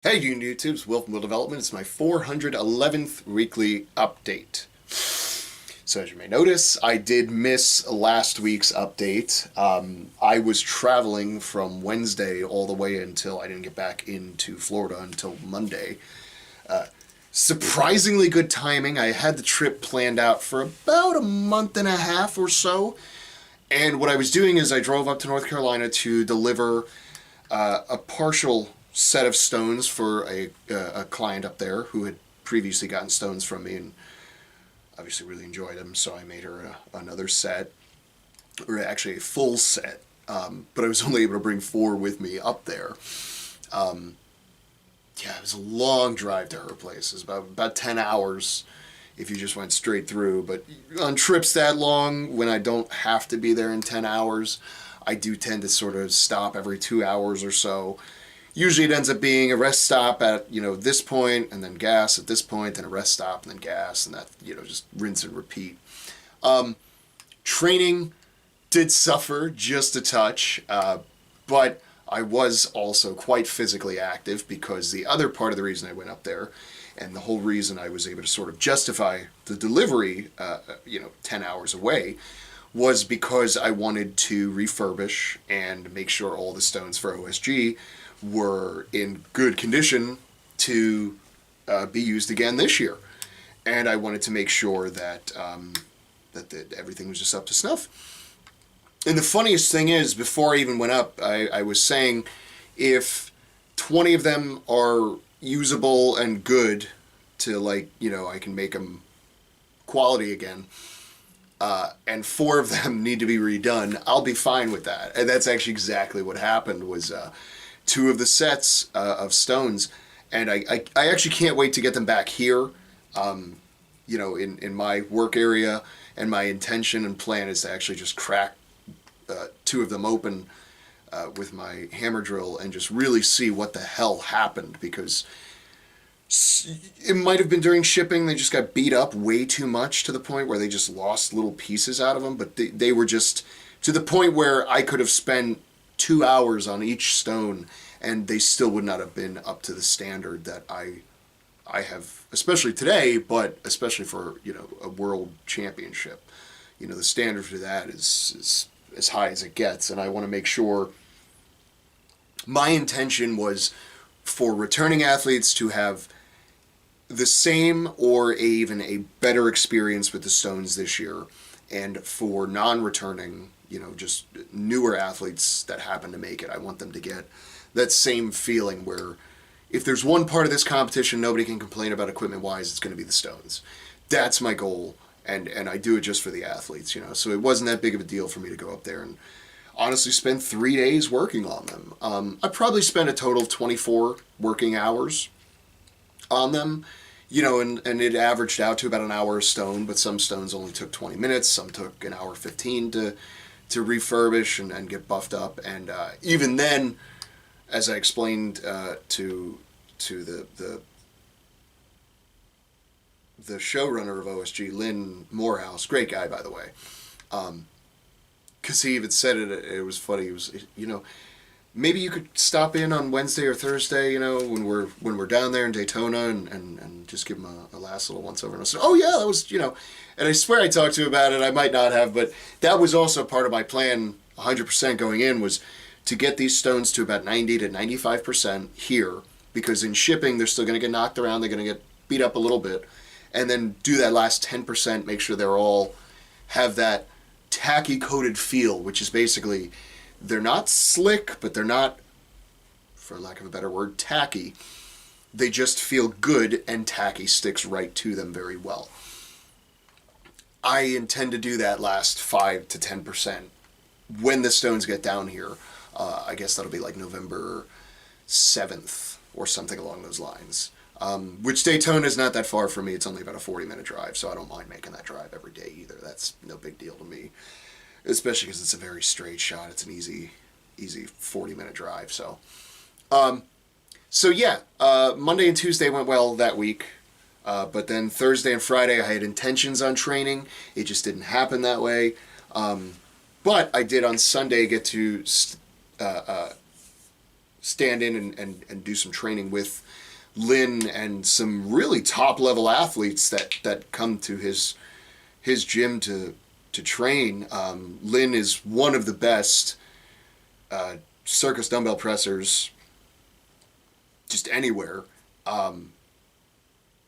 Hey, you YouTubes, Will from Will Development. It's my 411th weekly update. So as you may notice, I did miss last week's update. I was traveling from Wednesday all the way until I didn't get back into Florida until Monday. Surprisingly good timing. I had the trip planned out for about a month and a half or so. And what I was doing is I drove up to North Carolina to deliver a partial set of stones for a client up there who had previously gotten stones from me and obviously really enjoyed them, so I made her another set, or actually a full set, but I was only able to bring 4 with me up there. Yeah, it was a long drive to her place. It was about 10 hours if you just went straight through, but on trips that long, when I don't have to be there in 10 hours, I do tend to sort of stop every 2 hours or so. Usually it ends up being a rest stop at, this point, and then gas at this point, and a rest stop, and then gas, and that, just rinse and repeat. Training did suffer just a touch, but I was also quite physically active because the other part of the reason I went up there, and the whole reason I was able to sort of justify the delivery, 10 hours away, was because I wanted to refurbish and make sure all the stones for OSG were in good condition to be used again this year. And I wanted to make sure that, that everything was just up to snuff. And the funniest thing is, before I even went up, I was saying if 20 of them are usable and good to, I can make them quality again, and 4 of them need to be redone, I'll be fine with that. And that's actually exactly what happened. Was 2 of the sets of stones, and I actually can't wait to get them back here, in my work area, and my intention and plan is to actually just crack 2 of them open with my hammer drill and just really see what the hell happened, because it might have been during shipping they just got beat up way too much to the point where they just lost little pieces out of them, but they were just to the point where I could have spent 2 hours on each stone and they still would not have been up to the standard that I have, especially today, but especially for a world championship. The standard for that is as high as it gets, and I want to make sure. My intention was for returning athletes to have the same or even a better experience with the stones this year, and for non-returning, just newer athletes that happen to make it, I want them to get that same feeling where if there's one part of this competition nobody can complain about equipment-wise, it's going to be the stones. That's my goal, and I do it just for the athletes, So it wasn't that big of a deal for me to go up there and honestly spend 3 days working on them. I probably spent a total of 24 working hours on them, and it averaged out to about an hour a stone, but some stones only took 20 minutes, some took an hour 15 to refurbish and get buffed up, and even then, as I explained to the showrunner of OSG, Lynn Morehouse, great guy by the way, because he even said it was funny. He was, maybe you could stop in on Wednesday or Thursday, when we're down there in Daytona and just give him a last little once over. And I said, oh yeah, that was, and I swear I talked to him about it. I might not have, but that was also part of my plan 100% going in, was to get these stones to about 90 to 95% here, because in shipping they're still going to get knocked around, they're going to get beat up a little bit, and then do that last 10%, make sure they're all have that tacky coated feel, which is basically they're not slick, but they're not, for lack of a better word, tacky. They just feel good, and tacky sticks right to them very well. I intend to do that last 5 to 10% when the stones get down here. I guess that'll be like November 7th or something along those lines. Which Daytona is not that far from me. It's only about a 40-minute drive, so I don't mind making that drive every day either. That's no big deal to me, especially because it's a very straight shot. It's an easy 40-minute drive. So yeah, Monday and Tuesday went well that week, but then Thursday and Friday I had intentions on training. It just didn't happen that way. But I did on Sunday get to stand in and do some training with Lynn and some really top level athletes that come to his gym to train. Lynn is one of the best circus dumbbell pressers just anywhere.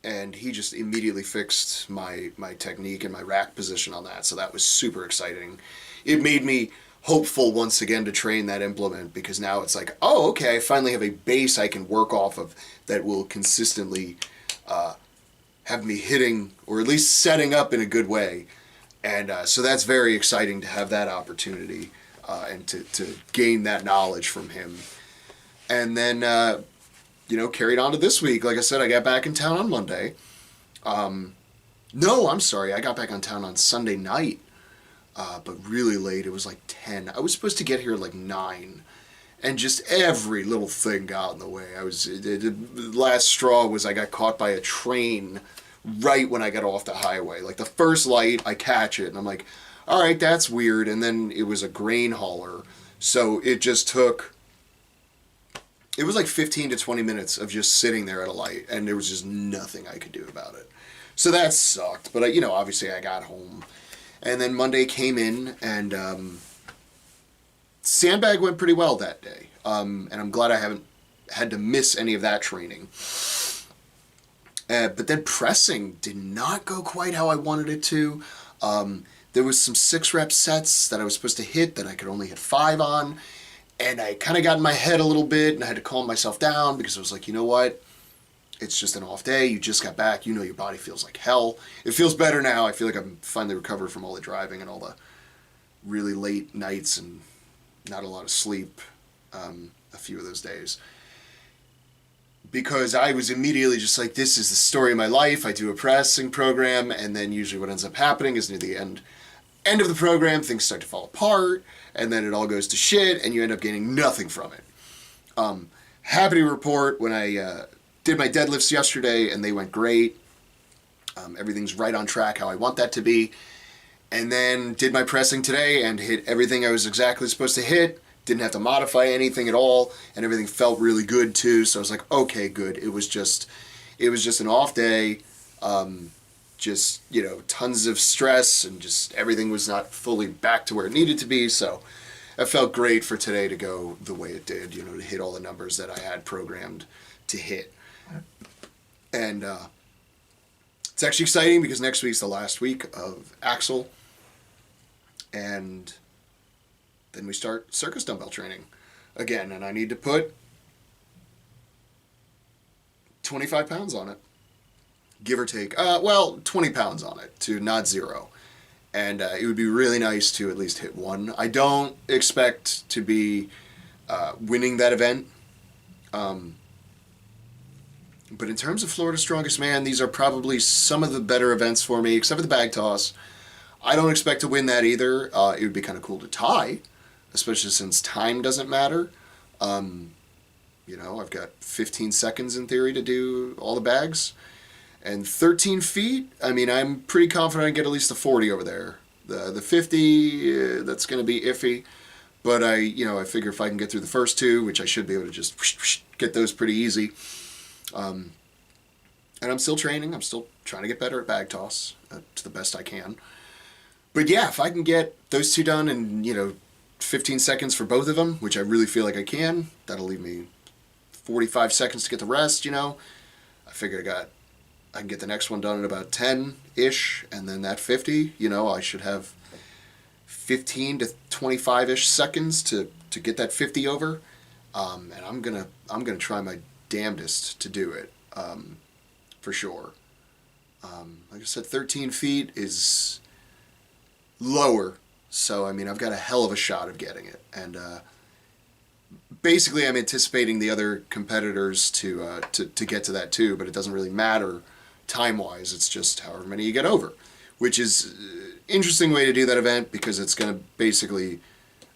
And he just immediately fixed my technique and my rack position on that. So that was super exciting. It made me hopeful once again to train that implement, because now it's like, oh, okay, I finally have a base I can work off of that will consistently have me hitting, or at least setting up in a good way. And so that's very exciting to have that opportunity and to gain that knowledge from him. And then, carried on to this week. Like I said, I got back in town on Monday. No, I'm sorry. I got back on town on Sunday night, but really late. It was like 10. I was supposed to get here at like 9. And just every little thing got in the way. The last straw was I got caught by a train right when I got off the highway. Like the first light, I catch it, and I'm like, all right, that's weird. And then it was a grain hauler. So it just took... It was like 15 to 20 minutes of just sitting there at a light, and there was just nothing I could do about it. So that sucked. But, obviously I got home. And then Monday came in, and sandbag went pretty well that day. And I'm glad I haven't had to miss any of that training. But then pressing did not go quite how I wanted it to. There was some 6-rep sets that I was supposed to hit that I could only hit 5 on. And I kind of got in my head a little bit, and I had to calm myself down, because I was like, you know what? It's just an off day. You just got back. Your body feels like hell. It feels better now. I feel like I'm finally recovered from all the driving and all the really late nights and not a lot of sleep a few of those days. Because I was immediately just like, this is the story of my life. I do a pressing program, and then usually what ends up happening is near the end of the program, things start to fall apart, and then it all goes to shit, and you end up gaining nothing from it. Happy to report, when I did my deadlifts yesterday, and they went great. Everything's right on track how I want that to be. And then did my pressing today and hit everything I was exactly supposed to hit. Didn't have to modify anything at all, and everything felt really good too. So I was like, okay, good. It was just an off day. Tons of stress, and just everything was not fully back to where it needed to be. So it felt great for today to go the way it did, to hit all the numbers that I had programmed to hit. And it's actually exciting, because next week's the last week of Axel, and then we start circus dumbbell training again, and I need to put 25 pounds on it. Give or take, 20 pounds on it, to not 0. And it would be really nice to at least hit 1. I don't expect to be winning that event. But in terms of Florida's Strongest Man, these are probably some of the better events for me, except for the bag toss. I don't expect to win that either. It would be kind of cool to tie, especially since time doesn't matter. I've got 15 seconds in theory to do all the bags. And 13 feet, I'm pretty confident I can get at least the 40 over there. The 50, that's going to be iffy. But I figure if I can get through the first 2, which I should be able to just get those pretty easy. And I'm still training. I'm still trying to get better at bag toss to the best I can. But yeah, if I can get those 2 done in, 15 seconds for both of them, which I really feel like I can, that'll leave me 45 seconds to get the rest, I figure I can get the next one done in about 10-ish, and then that 50, I should have 15 to 25-ish seconds to get that 50 over. And I'm gonna try my damnedest to do it, for sure. Like I said, 13 feet is lower, so I've got a hell of a shot of getting it. And basically, I'm anticipating the other competitors to get to that too, but it doesn't really matter time-wise. It's just however many you get over, which is an interesting way to do that event, because it's going to basically,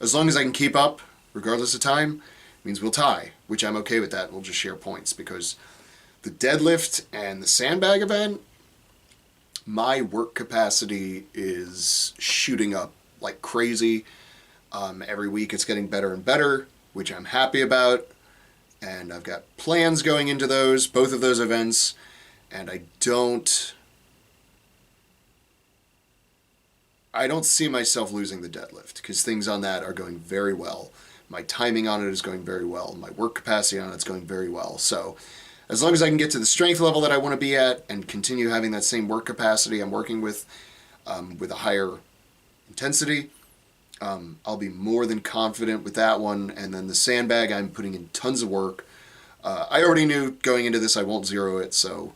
as long as I can keep up, regardless of time, means we'll tie, which I'm okay with that. We'll just share points, because the deadlift and the sandbag event, my work capacity is shooting up like crazy. Every week it's getting better and better, which I'm happy about. and I've got plans going into those, both of those events, and I don't see myself losing the deadlift because things on that are going very well. My timing on it is going very well. My work capacity on it is going very well. So as long as I can get to the strength level that I want to be at and continue having that same work capacity I'm working with a higher intensity, I'll be more than confident with that one. And then the sandbag, I'm putting in tons of work. I already knew going into this I won't zero it, so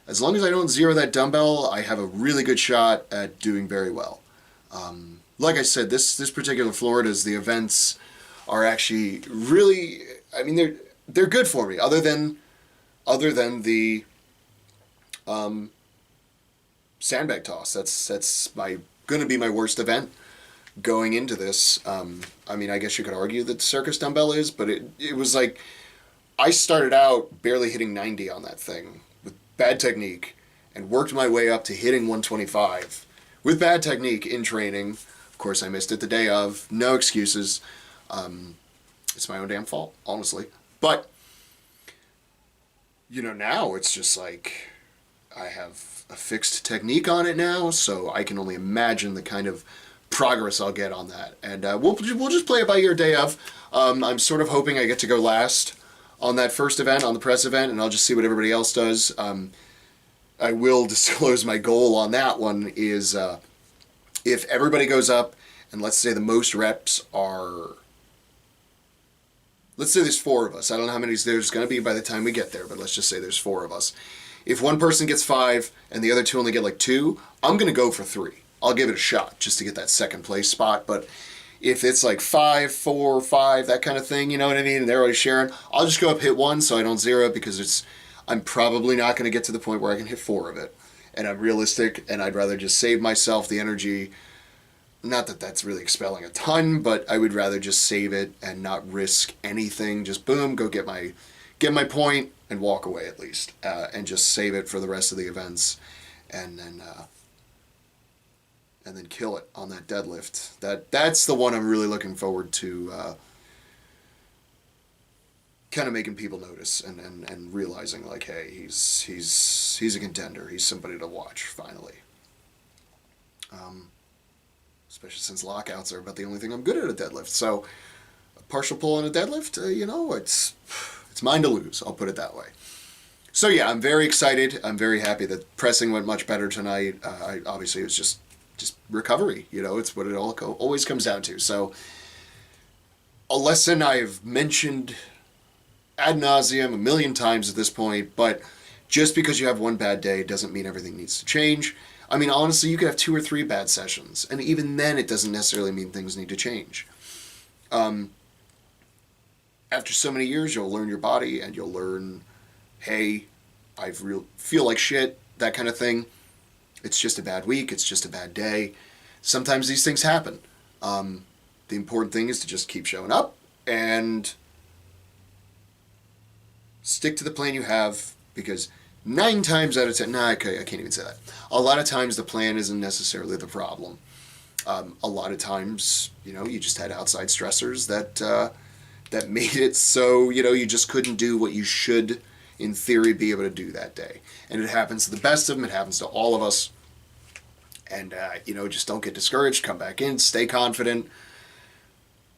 as long as I don't zero that dumbbell, I have a really good shot at doing very well. Like I said, this particular Florida's, the events are actually really, I mean, they're good for me. Other than the sandbag toss, that's going to be my worst event going into this. I mean, I guess you could argue that circus dumbbell is, but it was like I started out barely hitting 90 on that thing with bad technique and worked my way up to hitting 125 with bad technique in training. Of course, I missed it the day of. No excuses. It's my own damn fault, honestly. But, now it's just like I have a fixed technique on it now, so I can only imagine the kind of progress I'll get on that. And we'll just play it by ear day of. I'm sort of hoping I get to go last on that first event, on the press event, and I'll just see what everybody else does. I will disclose my goal on that one is if everybody goes up and let's say the most reps are, let's say there's 4 of us. I don't know how many there's going to be by the time we get there, but let's just say there's 4 of us. If one person gets 5 and the other 2 only get like 2, I'm going to go for 3. I'll give it a shot just to get that second place spot. But if it's like 5, 4, 5, that kind of thing, you know what I mean? And they're already sharing, I'll just go up, hit 1 so I don't zero it because I'm probably not going to get to the point where I can hit 4 of it. And I'm realistic, and I'd rather just save myself the energy. Not that that's really expelling a ton, but I would rather just save it and not risk anything. Just boom, go get my point and walk away at least, and just save it for the rest of the events, and then kill it on that deadlift. That's the one I'm really looking forward to. Kind of making people notice and realizing like, hey, he's a contender. He's somebody to watch finally. Especially since lockouts are about the only thing I'm good at a deadlift. So a partial pull on a deadlift, it's mine to lose. I'll put it that way. So yeah, I'm very excited. I'm very happy that pressing went much better tonight. Obviously it was just recovery. It's what it always comes down to. So a lesson I've mentioned ad nauseum a million times at this point, but just because you have one bad day doesn't mean everything needs to change. I mean, honestly, you could have 2 or 3 bad sessions, and even then it doesn't necessarily mean things need to change. After so many years, you'll learn your body, and you'll learn, hey, I feel like shit, that kind of thing. It's just a bad week, it's just a bad day. Sometimes these things happen. The important thing is to just keep showing up, and stick to the plan you have, because 9 times out of 10, I can't even say that. A lot of times the plan isn't necessarily the problem. A lot of times, you just had outside stressors that made it so, you just couldn't do what you should, in theory, be able to do that day. And it happens to the best of them. It happens to all of us. And, just don't get discouraged. Come back in. Stay confident.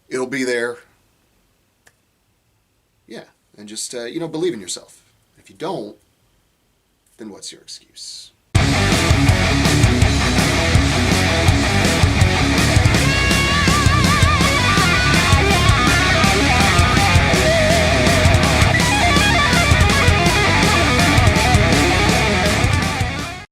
It'll be there. Yeah. And just, believe in yourself. If you don't, then what's your excuse?